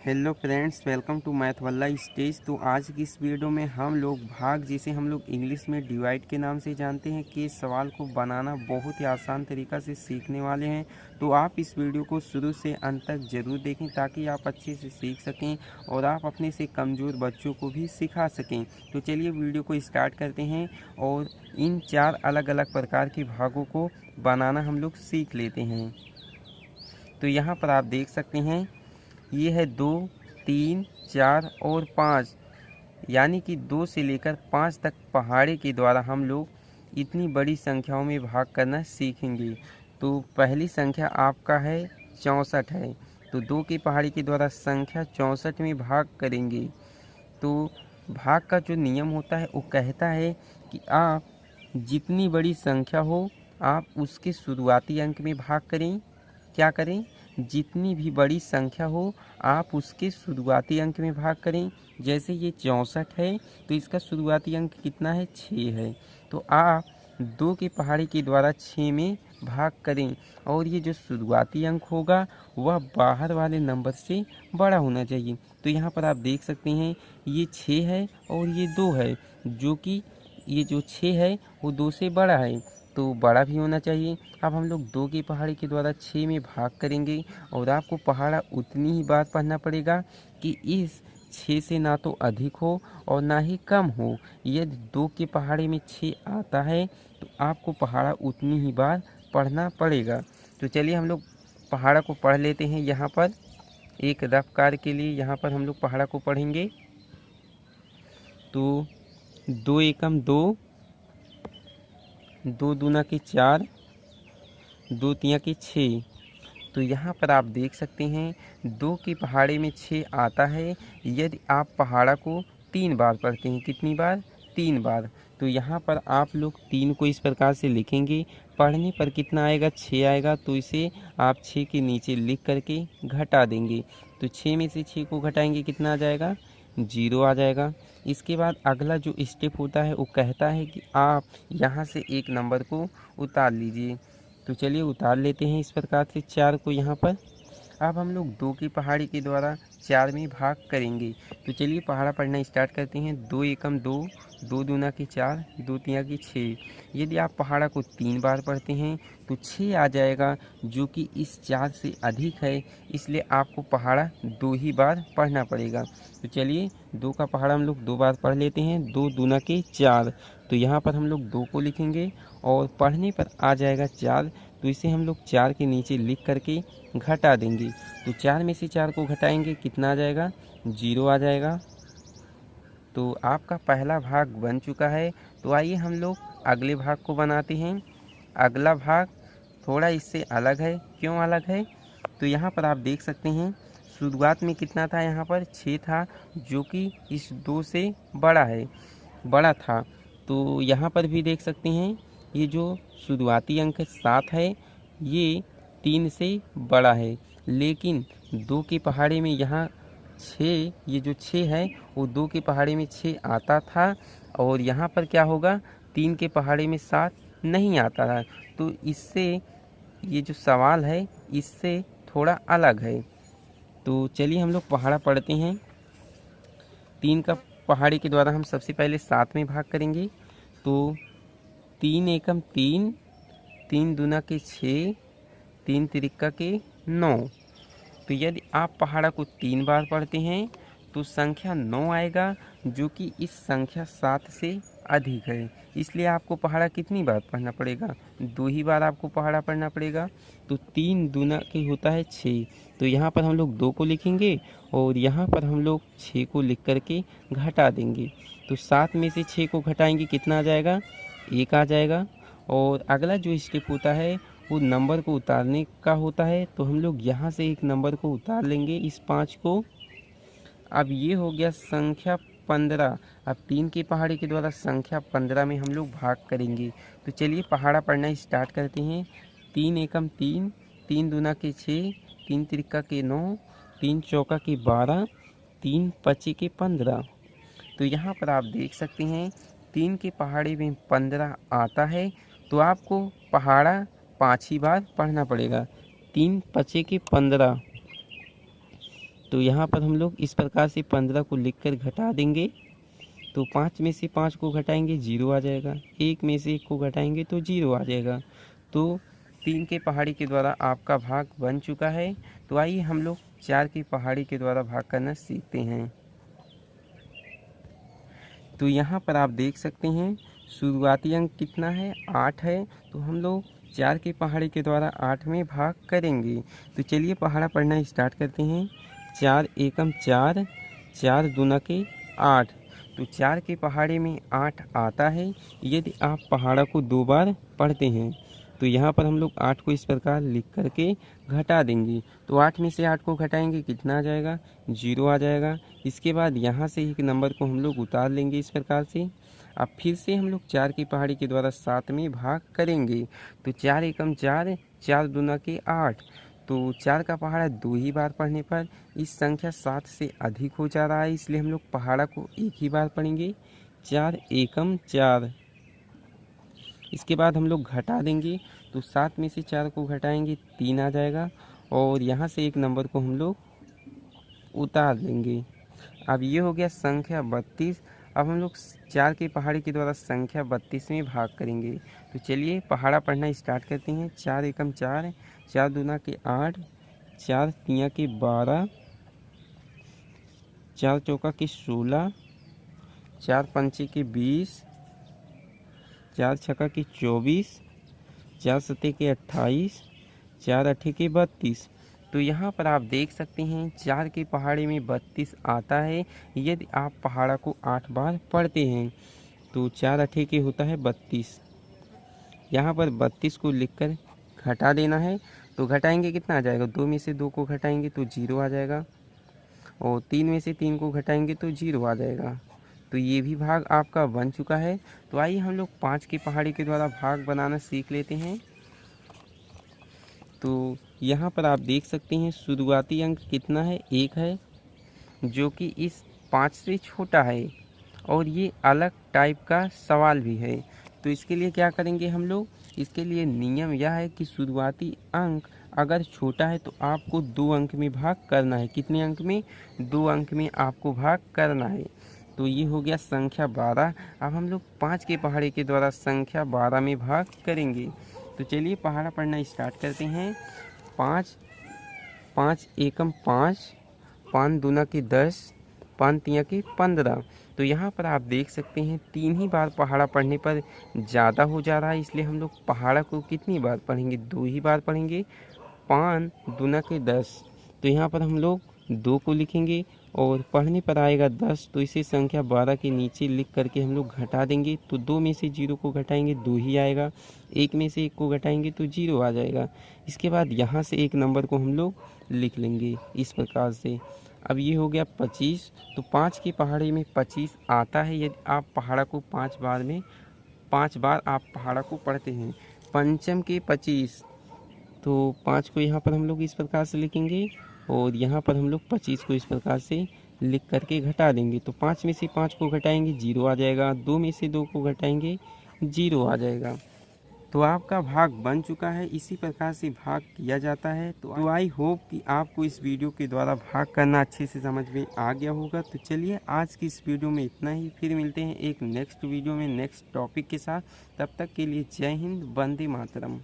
Hello friends, welcome to math वाला stage. तो आज की इस वीडियो में हम लोग भाग, जिसे हम लोग इंग्लिश में डिवाइड के नाम से जानते हैं, के सवाल को बनाना बहुत ही आसान तरीक़ा से सीखने वाले हैं। तो आप इस वीडियो को शुरू से अंत तक ज़रूर देखें ताकि आप अच्छे से सीख सकें और आप अपने से कमज़ोर बच्चों को भी सिखा सकें। तो चलिए वीडियो को स्टार्ट करते हैं और इन 4 अलग अलग प्रकार के भागों को बनाना हम लोग सीख लेते हैं। तो यहाँ पर आप देख सकते हैं, ये है 2, 3, 4 और 5, यानी कि 2 से लेकर 5 तक पहाड़े के द्वारा हम लोग इतनी बड़ी संख्याओं में भाग करना सीखेंगे। तो पहली संख्या आपका है 64 है, तो 2 की पहाड़ी के द्वारा संख्या 64 में भाग करेंगे। तो भाग का जो नियम होता है वो कहता है कि आप जितनी बड़ी संख्या हो आप उसके शुरुआती अंक में भाग करें। क्या करें? जितनी भी बड़ी संख्या हो आप उसके शुरुआती अंक में भाग करें। जैसे ये 64 है तो इसका शुरुआती अंक कितना है? 6 है। तो आप 2 की पहाड़ी के द्वारा 6 में भाग करें और ये जो शुरुआती अंक होगा वह बाहर वाले नंबर से बड़ा होना चाहिए। तो यहाँ पर आप देख सकते हैं, ये 6 है और ये 2 है, जो कि ये जो 6 है वो 2 से बड़ा है, तो बड़ा भी होना चाहिए। अब हम लोग 2 की पहाड़ी के द्वारा 6 में भाग करेंगे और आपको पहाड़ा उतनी ही बार पढ़ना पड़ेगा कि इस 6 से ना तो अधिक हो और ना ही कम हो। यदि 2 की पहाड़ी में 6 आता है तो आपको पहाड़ा उतनी ही बार पढ़ना पड़ेगा। तो चलिए हम लोग पहाड़ा को पढ़ लेते हैं। यहाँ पर एक रफ कार्य के लिए यहाँ पर हम लोग पहाड़ा को पढ़ेंगे। तो 2 एकम 2, 2 दूना के 4, 2 तिया के 6। तो यहाँ पर आप देख सकते हैं 2 की पहाड़े में 6 आता है यदि आप पहाड़ा को 3 बार पढ़ते हैं। कितनी बार? 3 बार। तो यहाँ पर आप लोग 3 को इस प्रकार से लिखेंगे। पढ़ने पर कितना आएगा? 6 आएगा, तो इसे आप 6 के नीचे लिख करके घटा देंगे। तो 6 में से 6 को घटाएंगे, कितना आ जाएगा? 0 आ जाएगा। इसके बाद अगला जो स्टेप होता है वो कहता है कि आप यहाँ से एक नंबर को उतार लीजिए। तो चलिए उतार लेते हैं इस प्रकार से 4 को यहाँ पर। अब हम लोग 2 की पहाड़ी के द्वारा 4 में भाग करेंगे। तो चलिए पहाड़ा पढ़ना स्टार्ट करते हैं। 2 एकम 2, 2 दूना के 4, 2 तिया के 6। यदि आप पहाड़ा को 3 बार पढ़ते हैं तो 6 आ जाएगा, जो कि इस 4 से अधिक है, इसलिए आपको पहाड़ा 2 ही बार पढ़ना पड़ेगा। तो चलिए 2 का पहाड़ा हम लोग 2 बार पढ़ लेते हैं। 2 दूना के 4, तो यहाँ पर हम लोग 2 को लिखेंगे और पढ़ने पर आ जाएगा 4, तो इसे हम लोग 4 के नीचे लिख करके घटा देंगे। तो 4 में से 4 को घटाएंगे, कितना आ जाएगा? 0 आ जाएगा। तो आपका पहला भाग बन चुका है। तो आइए हम लोग अगले भाग को बनाते हैं। अगला भाग थोड़ा इससे अलग है। क्यों अलग है? तो यहाँ पर आप देख सकते हैं, शुरुआत में कितना था? यहाँ पर 6 था, जो कि इस 2 से बड़ा था। तो यहाँ पर भी देख सकते हैं, ये जो शुरुआती अंक 7 है ये 3 से बड़ा है, लेकिन 2 की पहाड़ी में यहाँ 6, ये जो 6 है वो 2 की पहाड़ी में 6 आता था और यहाँ पर क्या होगा? 3 के पहाड़ी में 7 नहीं आता था। तो इससे ये जो सवाल है इससे थोड़ा अलग है। तो चलिए हम लोग पहाड़ा पढ़ते हैं। 3 का पहाड़ी के द्वारा हम सबसे पहले 7 में भाग करेंगे। तो 3 एकम 3, 3 दूना के 6, 3 तिरिक्का के 9। तो यदि आप पहाड़ा को 3 बार पढ़ते हैं तो संख्या 9 आएगा, जो कि इस संख्या 7 से अधिक है, इसलिए आपको पहाड़ा कितनी बार पढ़ना पड़ेगा? 2 ही बार आपको पहाड़ा पढ़ना पड़ेगा। तो 3 दूना के होता है 6, तो यहाँ पर हम लोग 2 को लिखेंगे और यहाँ पर हम लोग 6 को लिख करके घटा देंगे। तो 7 में से 6 को घटाएंगे, कितना आ जाएगा? 1 आ जाएगा। और अगला जो स्टेप होता है वो नंबर को उतारने का होता है। तो हम लोग यहाँ से एक नंबर को उतार लेंगे, इस 5 को। अब ये हो गया संख्या 15। अब 3 की पहाड़ी के द्वारा संख्या 15 में हम लोग भाग करेंगे। तो चलिए पहाड़ा पढ़ना स्टार्ट करते हैं। 3 एकम 3, 3 दूना के 6, 3 तिरिक्का के 9, 3 चौका के 12, 3 पचे के 15। तो यहाँ पर आप देख सकते हैं 3 की पहाड़ी में 15 आता है, तो आपको पहाड़ा 5 ही बार पढ़ना पड़ेगा। 3 पचे के 15, तो यहाँ पर हम लोग इस प्रकार से 15 को लिख कर घटा देंगे। तो 5 में से 5 को घटाएंगे 0 आ जाएगा, 1 में से 1 को घटाएंगे तो 0 आ जाएगा। तो 3 के पहाड़ी के द्वारा आपका भाग बन चुका है। तो आइए हम लोग 4 की पहाड़ी के द्वारा भाग करना सीखते हैं। तो यहाँ पर आप देख सकते हैं शुरुआती अंक कितना है, 8 है। तो हम लोग 4 की पहाड़ी के द्वारा 8 में भाग करेंगे। तो चलिए पहाड़ा पढ़ना स्टार्ट करते हैं। 4 एकम 4, 4 दूना के 8। तो 4 की पहाड़ी में 8 आता है यदि आप पहाड़ा को 2 बार पढ़ते हैं। तो यहाँ पर हम लोग 8 को इस प्रकार लिख करके घटा देंगे। तो 8 में से 8 को घटाएंगे कितना आ जाएगा, 0 आ जाएगा। इसके बाद यहाँ से एक नंबर को हम लोग उतार लेंगे इस प्रकार से। अब फिर से हम लोग 4 की पहाड़ी के द्वारा 7 में भाग करेंगे। तो 4 एकम 4, 4 दूना के 8। तो 4 का पहाड़ा 2 ही बार पढ़ने पर इस संख्या 7 से अधिक हो जा रहा है, इसलिए हम लोग पहाड़ा को 1 ही बार पढ़ेंगे। 4 एकम 4। इसके बाद हम लोग घटा देंगे। तो 7 में से 4 को घटाएंगे 3 आ जाएगा और यहाँ से एक नंबर को हम लोग उतार देंगे। अब ये हो गया संख्या 32। अब हम लोग 4 की पहाड़ी के द्वारा संख्या 32 में भाग करेंगे। तो चलिए पहाड़ा पढ़ना स्टार्ट करते हैं। 4 एकम 4, 4 दूना के 8, 4 तिया के 12, 4 चौका के 16, 4 पंचे के 20, 4 छक्का के 24, 4 सत्ते के 28, 4 अट्ठे के 32। तो यहाँ पर आप देख सकते हैं 4 की पहाड़ी में 32 आता है यदि आप पहाड़ा को 8 बार पढ़ते हैं। तो 4 अट्ठे के होता है 32। यहाँ पर 32 को लिखकर घटा देना है। तो घटाएंगे कितना आ जाएगा, 2 में से 2 को घटाएंगे तो 0 आ जाएगा और 3 में से 3 को घटाएंगे तो 0 आ जाएगा। तो ये भी भाग आपका बन चुका है। तो आइए हम लोग 5 की पहाड़ी के द्वारा भाग बनाना सीख लेते हैं। तो यहाँ पर आप देख सकते हैं शुरुआती अंक कितना है, 1 है, जो कि इस 5 से छोटा है और ये अलग टाइप का सवाल भी है। तो इसके लिए क्या करेंगे हम लोग, इसके लिए नियम यह है कि शुरुआती अंक अगर छोटा है तो आपको 2 अंक में भाग करना है। कितने अंक में, 2 अंक में आपको भाग करना है। तो ये हो गया संख्या 12। अब हम लोग 5 की पहाड़ी के द्वारा संख्या 12 में भाग करेंगे। तो चलिए पहाड़ा पढ़ना स्टार्ट करते हैं। 5, 5 एकम 5, 5 दूना के 10, 5 तिया के 15। तो यहाँ पर आप देख सकते हैं 3 ही बार पहाड़ा पढ़ने पर ज़्यादा हो जा रहा है, इसलिए हम लोग पहाड़ा को कितनी बार पढ़ेंगे, 2 ही बार पढ़ेंगे। 5 दूना के 10। तो यहाँ पर हम लोग 2 को लिखेंगे और पढ़ने पर आएगा 10। तो इसे संख्या 12 के नीचे लिख करके हम लोग घटा देंगे। तो 2 में से 0 को घटाएंगे 2 ही आएगा, 1 में से 1 को घटाएंगे तो 0 आ जाएगा। इसके बाद यहाँ से एक नंबर को हम लोग लिख लेंगे इस प्रकार से। अब ये हो गया 25। तो 5 की पहाड़ी में 25 आता है यदि आप पहाड़ा को 5 बार आप पहाड़ा को पढ़ते हैं। पंचम के 25। तो 5 को यहाँ पर हम लोग इस प्रकार से लिखेंगे और यहाँ पर हम लोग 25 को इस प्रकार से लिख करके घटा देंगे। तो 5 में से 5 को घटाएंगे 0 आ जाएगा, 2 में से 2 को घटाएंगे 0 आ जाएगा। तो आपका भाग बन चुका है। इसी प्रकार से भाग किया जाता है। तो आई होप कि आपको इस वीडियो के द्वारा भाग करना अच्छे से समझ में आ गया होगा। तो चलिए आज की इस वीडियो में इतना ही, फिर मिलते हैं एक नेक्स्ट वीडियो में नेक्स्ट टॉपिक के साथ। तब तक के लिए जय हिंद, वंदे मातरम।